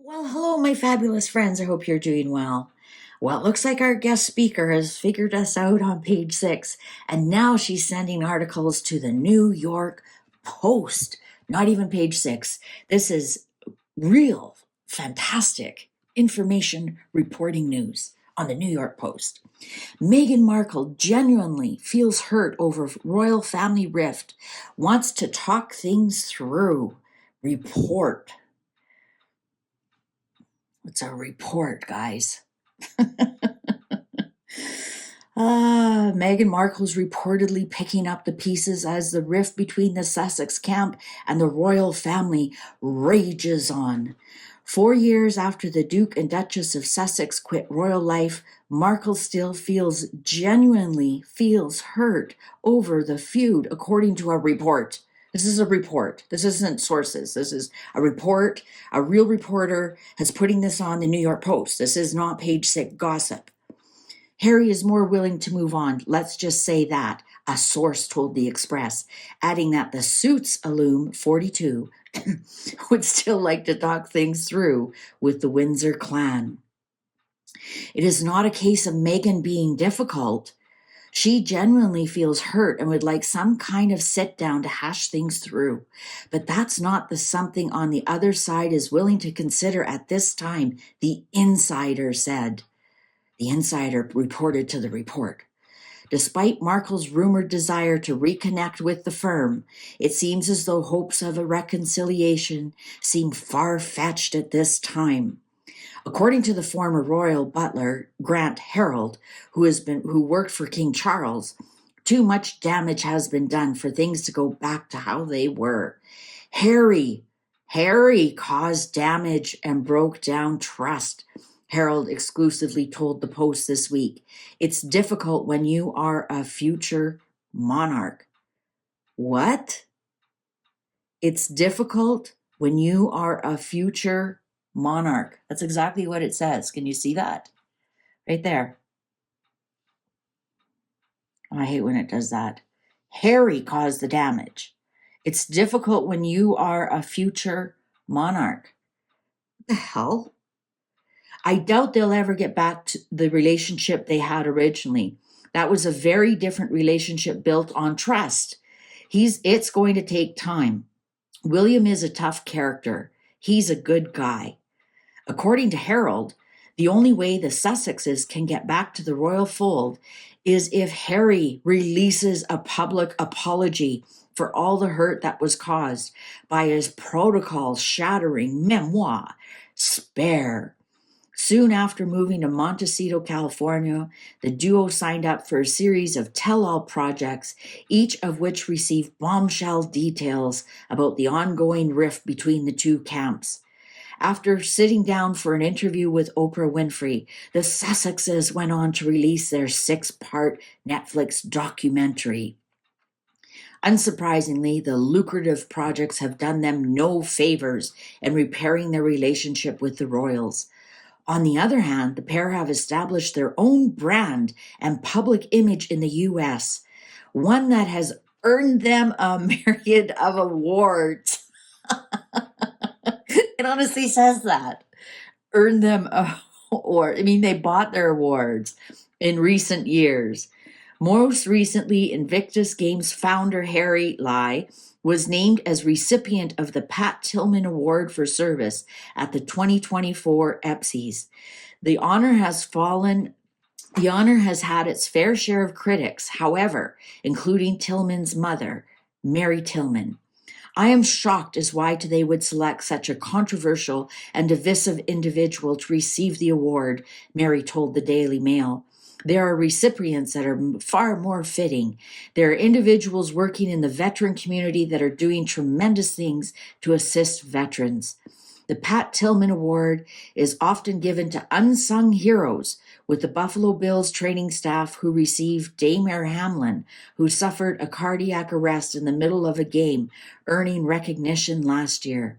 Well, hello, my fabulous friends. I hope you're doing well. Well, it looks like our guest speaker has figured us out on page 6, and now she's sending articles to the New York Post. Not even page 6. This is real, fantastic information reporting news on the New York Post. Meghan Markle genuinely feels hurt over royal family rift, wants to talk things through. Report. It's a report, guys. Meghan Markle's reportedly picking up the pieces as the rift between the Sussex camp and the royal family rages on. 4 years after the Duke and Duchess of Sussex quit royal life, Markle still genuinely feels hurt over the feud, according to a report. This is a report. This isn't sources. This is a report. A real reporter is putting this on the New York Post. This is not page 6 gossip. Harry is more willing to move on. Let's just say that, a source told the Express, adding that the suits alum, 42, would still like to talk things through with the Windsor clan. It is not a case of Meghan being difficult. She genuinely feels hurt and would like some kind of sit down to hash things through. But that's not the something on the other side is willing to consider at this time, the insider said. The insider reported to the report. Despite Markle's rumored desire to reconnect with the firm, it seems as though hopes of a reconciliation seem far-fetched at this time. According to the former royal butler, Grant Harold, who worked for King Charles, too much damage has been done for things to go back to how they were. Harry caused damage and broke down trust, Harold exclusively told the Post this week. It's difficult when you are a future monarch. What? It's difficult when you are a future monarch. That's exactly what it says. Can you see that? Right there. I hate when it does that. Harry caused the damage. It's difficult when you are a future monarch. What the hell? I doubt they'll ever get back to the relationship they had originally. That was a very different relationship built on trust. It's going to take time. William is a tough character. He's a good guy. According to Harold, the only way the Sussexes can get back to the royal fold is if Harry releases a public apology for all the hurt that was caused by his protocol-shattering memoir, Spare. Soon after moving to Montecito, California, the duo signed up for a series of tell-all projects, each of which received bombshell details about the ongoing rift between the two camps. After sitting down for an interview with Oprah Winfrey, the Sussexes went on to release their 6-part Netflix documentary. Unsurprisingly, the lucrative projects have done them no favors in repairing their relationship with the royals. On the other hand, the pair have established their own brand and public image in the U.S., one that has earned them a myriad of awards. It honestly says that. Earned them awards. I mean, they bought their awards in recent years. Most recently, Invictus Games founder Harry Lai was named as recipient of the Pat Tillman Award for Service at the 2024 EPSIs. The honor has had its fair share of critics, however, including Tillman's mother, Mary Tillman. I am shocked as why they would select such a controversial and divisive individual to receive the award, Mary told the Daily Mail. There are recipients that are far more fitting. There are individuals working in the veteran community that are doing tremendous things to assist veterans. The Pat Tillman Award is often given to unsung heroes, with the Buffalo Bills training staff who received Damar Hamlin, who suffered a cardiac arrest in the middle of a game, earning recognition last year.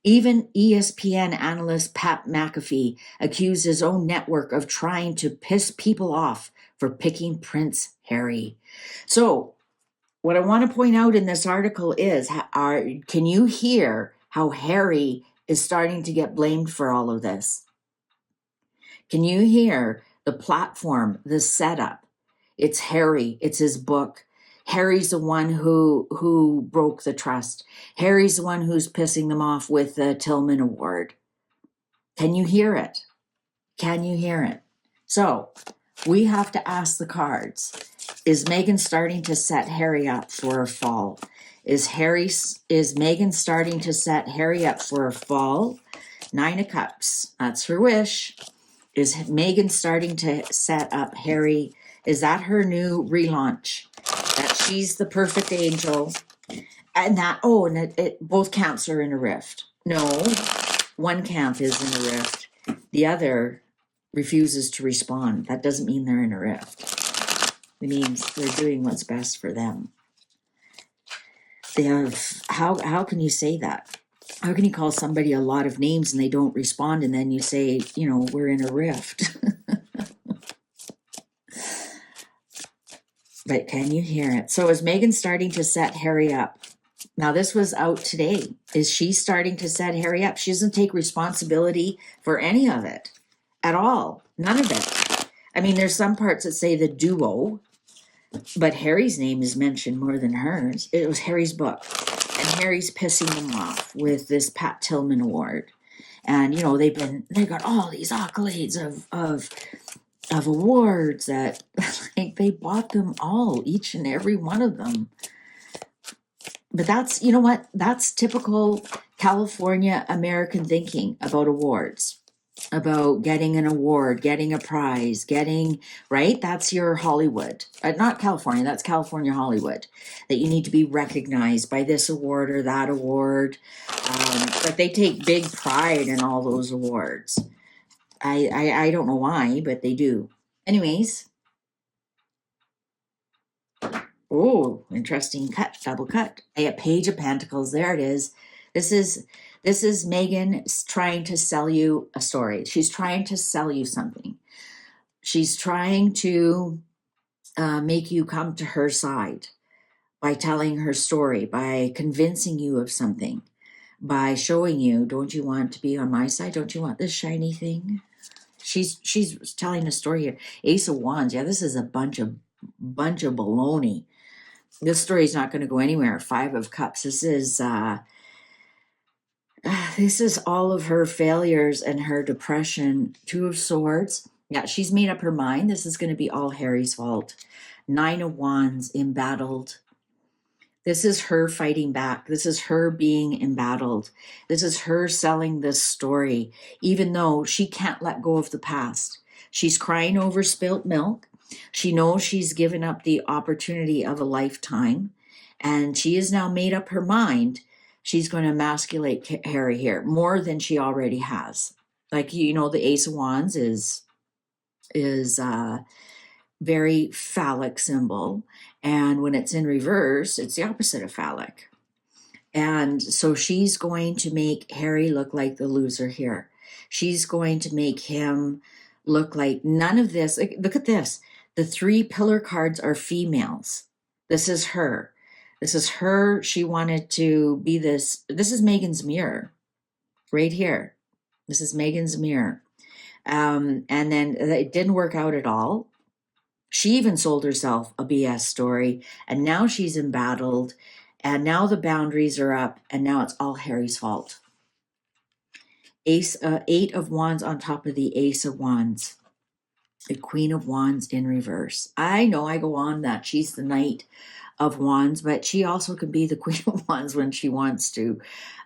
Even ESPN analyst Pat McAfee accused his own network of trying to piss people off for picking Prince Harry. So, what I want to point out in this article is, can you hear how Harry is starting to get blamed for all of this. Can you hear the platform, the setup? It's Harry. It's his book. Harry's the one who broke the trust. Harry's the one who's pissing them off with the Tillman Award. Can you hear it? Can you hear it? So we have to ask the cards. Is Meghan starting to set Harry up for a fall? Is Meghan starting to set Harry up for a fall? 9 of Cups. That's her wish. Is Meghan starting to set up Harry? Is that her new relaunch? That she's the perfect angel? And that, both camps are in a rift. No, one camp is in a rift. The other refuses to respond. That doesn't mean they're in a rift. It means they're doing what's best for them. They have, how can you say that? How can you call somebody a lot of names and they don't respond, and then you say, we're in a rift? But can you hear it? So is Meghan starting to set Harry up? Now, this was out today. Is she starting to set Harry up? She doesn't take responsibility for any of it at all. None of it. I mean, there's some parts that say the duo, but Harry's name is mentioned more than hers. It was Harry's book. And Harry's pissing them off with this Pat Tillman Award. And, they got all these accolades of awards that like they bought them all, each and every one of them. But that's, that's typical California American thinking about awards, about getting an award, getting a prize, right? That's your Hollywood. Not California, that's California Hollywood. That you need to be recognized by this award or that award. But they take big pride in all those awards. I don't know why, but they do. Anyways. Oh, interesting cut, double cut. A Page of Pentacles. There it is. This is Meghan trying to sell you a story. She's trying to sell you something. She's trying to make you come to her side by telling her story, by convincing you of something, by showing you, don't you want to be on my side? Don't you want this shiny thing? She's telling a story here. Ace of Wands. Yeah, this is a bunch of baloney. This story is not going to go anywhere. 5 of Cups. This is all of her failures and her depression. 2 of Swords. Yeah, she's made up her mind. This is going to be all Harry's fault. 9 of Wands, embattled. This is her fighting back. This is her being embattled. This is her selling this story, even though she can't let go of the past. She's crying over spilt milk. She knows she's given up the opportunity of a lifetime, and she has now made up her mind. She's going to emasculate Harry here more than she already has. Like, the Ace of Wands is very phallic symbol, and when it's in reverse, it's the opposite of phallic. And so she's going to make Harry look like the loser here. She's going to make him look like none of this. Look at this. The 3 pillar cards are females. This is her. This is her. She wanted to be this. This is Meghan's mirror right here. This is Meghan's mirror. And then it didn't work out at all. She even sold herself a BS story, and now she's embattled, and now the boundaries are up, and now it's all Harry's fault. 8 of Wands on top of the Ace of Wands. The Queen of Wands in reverse. I know I go on that she's the Knight of Wands, but she also can be the Queen of Wands when she wants to.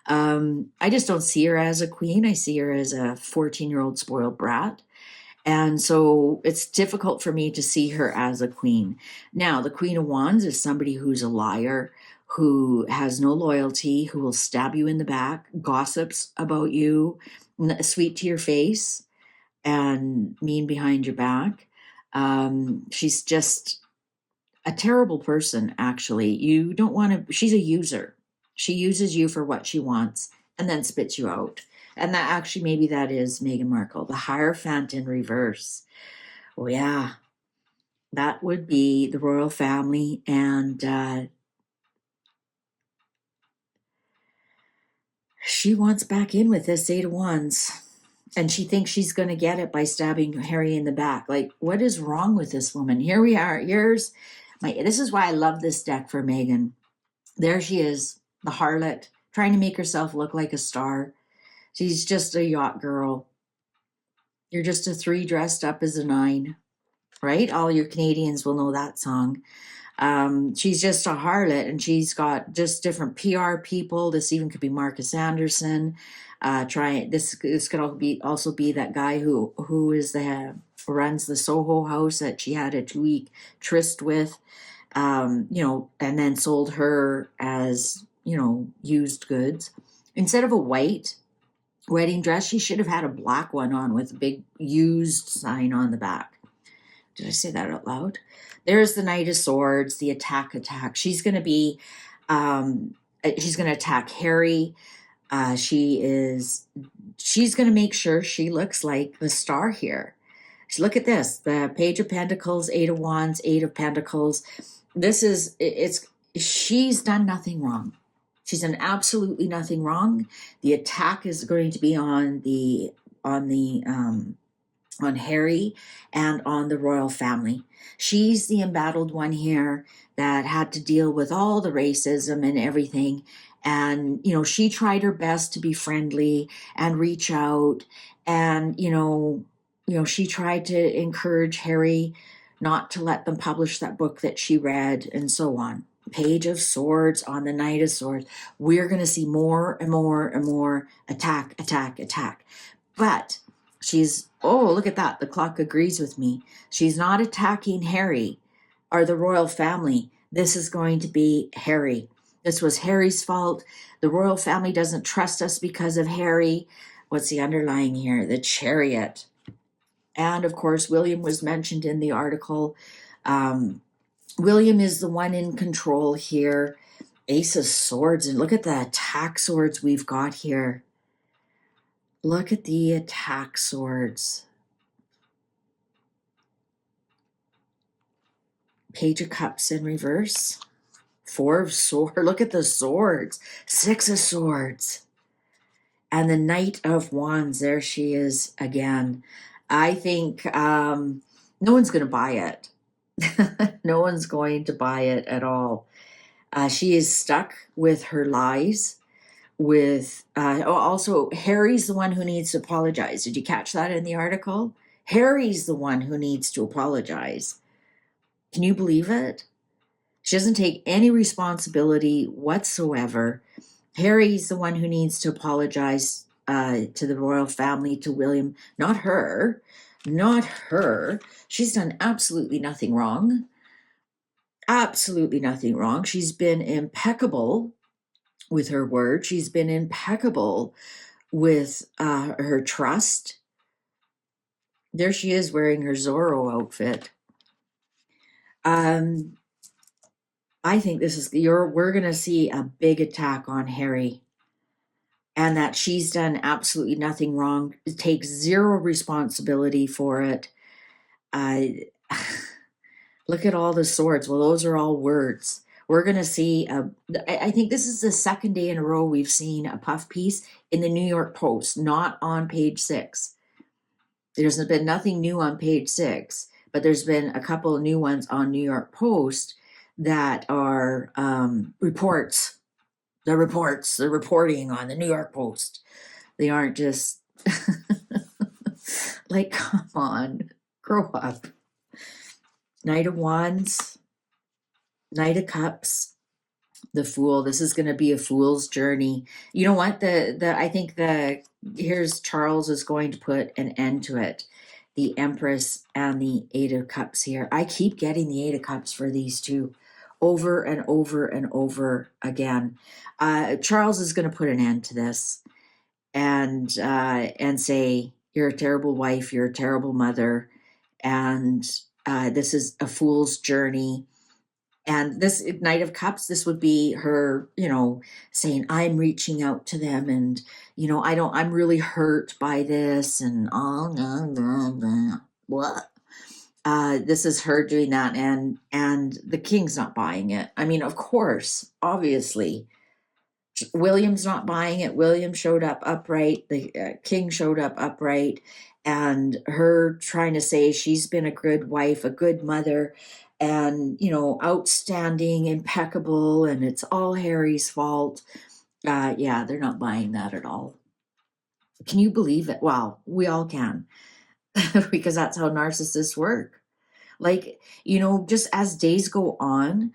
I just don't see her as a queen. I see her as a 14-year-old spoiled brat. And so it's difficult for me to see her as a queen. Now, the Queen of Wands is somebody who's a liar, who has no loyalty, who will stab you in the back, gossips about you, sweet to your face, and mean behind your back. She's just a terrible person, actually. You don't want to, she's a user. She uses you for what she wants and then spits you out. And that actually, maybe that is Meghan Markle, the Hierophant in reverse. Oh, yeah. That would be the royal family. And She wants back in with this Eight of Wands. And she thinks she's going to get it by stabbing Harry in the back. Like, what is wrong with this woman? Here we are. This is why I love this deck for Meghan. There she is, the harlot, trying to make herself look like a star. She's just a yacht girl. You're just a 3 dressed up as a 9, right? All your Canadians will know that song. She's just a harlot, and she's got just different PR people. This even could be Marcus Anderson. This could also be that guy who runs the Soho house that she had a 2-week tryst with, and then sold her as, used goods. Instead of a white wedding dress, she should have had a black one on with a big used sign on the back. Did I say that out loud? There's the Knight of Swords, the attack. She's going to be, she's going to attack Harry. She's going to make sure she looks like the star here. So look at this, the Page of Pentacles, 8 of Wands, 8 of Pentacles. She's done nothing wrong. She's done absolutely nothing wrong. The attack is going to be on Harry and on the royal family. She's the embattled one here that had to deal with all the racism and everything. And, she tried her best to be friendly and reach out. And, she tried to encourage Harry not to let them publish that book that she read and so on. Page of Swords on the Knight of Swords. We're going to see more and more and more attack. But look at that. The clock agrees with me. She's not attacking Harry or the royal family. This is going to be Harry. This was Harry's fault. The royal family doesn't trust us because of Harry. What's the underlying here? The Chariot. And of course, William was mentioned in the article. William is the one in control here. Ace of Swords. And look at the attack swords we've got here. Look at the attack swords. Page of Cups in reverse. 4 of Swords. Look at the swords. 6 of Swords. And the Knight of Wands. There she is again. I think no one's going to buy it. No one's going to buy it at all. She is stuck with her lies. Also, Harry's the one who needs to apologize. Did you catch that in the article? Harry's the one who needs to apologize. Can you believe it? She doesn't take any responsibility whatsoever. Harry's the one who needs to apologize to the royal family, to William, not her. Not her. She's done absolutely nothing wrong. Absolutely nothing wrong. She's been impeccable with her word. She's been impeccable with her trust. There she is wearing her Zorro outfit. I think we're going to see a big attack on Harry, and that she's done absolutely nothing wrong. It takes zero responsibility for it. Look at all the swords. Well, those are all words. We're going to see, I think this is the second day in a row we've seen a puff piece in the New York Post, not on page 6. There's been nothing new on page 6, but there's been a couple of new ones on New York Post that are reports. They're reports. They're reporting on the New York Post. They aren't just like, come on, grow up. Knight of Wands, Knight of Cups, the Fool. This is going to be a fool's journey. You know what? I think here's Charles is going to put an end to it. The Empress and the 8 of Cups here. I keep getting the 8 of Cups for these two over and over and over again. Charles is going to put an end to this and say, you're a terrible wife, you're a terrible mother, and this is a fool's journey. And this Knight of Cups, this would be her, saying, I'm reaching out to them, and, I'm really hurt by this, and what? This is her doing that, and the king's not buying it. I mean, of course, obviously, William's not buying it. William showed up upright. The king showed up upright, and her trying to say she's been a good wife, a good mother, and outstanding, impeccable, and it's all Harry's fault. Yeah, they're not buying that at all. Can you believe it? Wow, we all can, because that's how narcissists work. Like, just as days go on,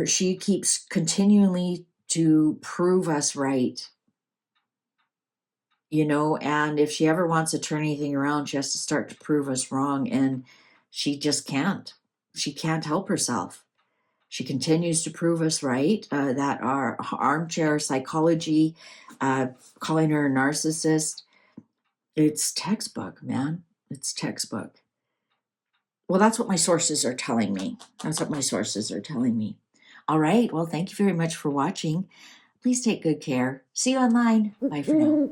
she keeps continually to prove us right, and if she ever wants to turn anything around, she has to start to prove us wrong, and she just can't. She can't help herself. She continues to prove us right, that our armchair psychology, calling her a narcissist, it's textbook, man. It's textbook. Well, that's what my sources are telling me. That's what my sources are telling me. All right. Well, thank you very much for watching. Please take good care. See you online. Bye for now.